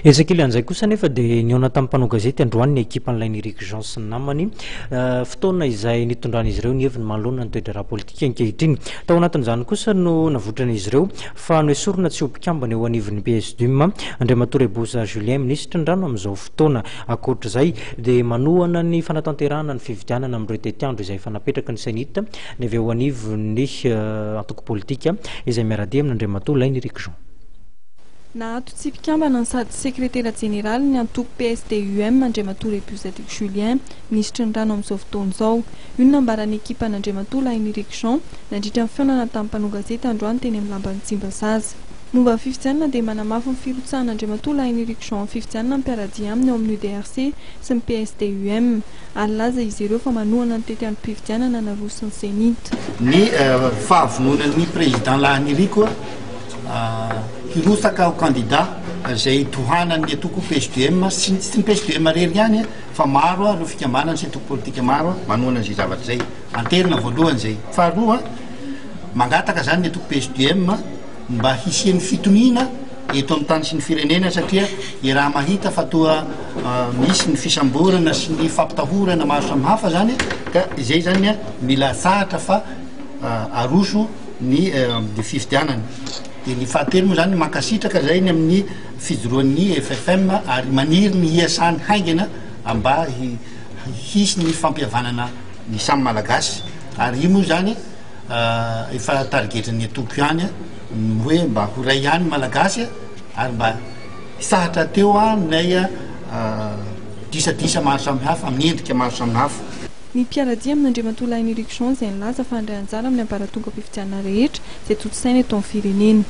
Ezekely an'izay kosa nefa dia niona tamin'ny mpanao gazety androany ny ekipa an'ilay Eric Jean sy ny namany fotoana izay nitondrany izy ireo ny heviny manoloana ny toetra politika ankehitriny. Tao anatin'izany kosa no navotrana izy ireo fa noesorina tsy ho mpikambana eo anivon'ny PSDUM Andriamatoa Bosa Julien ministra ndrano amin'izao fotoana. Ankoatr'izay dia manohana ny fanatanterahana ny fividianana amin'ireo tetiandro izay efa napetraka ny Senita ny avy eo anivon'ny antoko politika izay miaradia amin'Andriamatoa Lainy Eric Jean. Nahato tsy mpikambana sady sekretera jeneraly ny antoko PSDUM Andriamatoa Bosa Julien ministra ny rano amin'izao fotoana izao. Io no nambaran'ny ekipa n'Andriamatoa Lainy Eric Jean nandritra ny fiainana tamin'ny mpanao gazety androany teny amin'ny lamban'ny Tsimbazaza. Momba ny fifidianana dia manamafy ny firotsahan'Andriamatoa Lainy Eric Jean ny fifidianana mpiaradia aminy eo amin'ny UDRC sy ny PSDUM ary laza izy ireo fa manohana ny tetiandro mpifidianana na roa sy ny Senita. Ny fahavononan'ny président Lainy Eric hirosaka ho candidat izay tohanan'ny antoko PSDM sy ny PSDM rery ihany fa maro ireo fikambanana sy antoko politika maro manohana izay zavatra zay anterina voalohany zay. Faharoa mangataka zany ny antoko PSDM mba hisian'ny fitonina eto amin'ny tany sy ny firenena satria i raha mahita fa toa misy ny fisamborana sy ny fampitahorana maro samihafa zany ka izay zany mila sahatra fa aroso ny fifidianana. Dia ny fahatelo moa zany mankasitraka zay ny amin'ny fijoroan'ny FFM ary maniry ny hiasany haingana mba hisy ny fampihavanana ny samy malagasy ary io moa zany efa targetran'ny atoko ihany hoe mba ho ray ihany malagasy ary mba sahatra teo nay disadisa maro samihafa amin'ny endrika maro samihafa. Ny mpiaradia amin'Andriamatoa Lainy Eric Jean izay nilaza fa handray anjara amin'ny ambaratonga mpifidianana rehetra izay totosaina eto amin'ny firenena.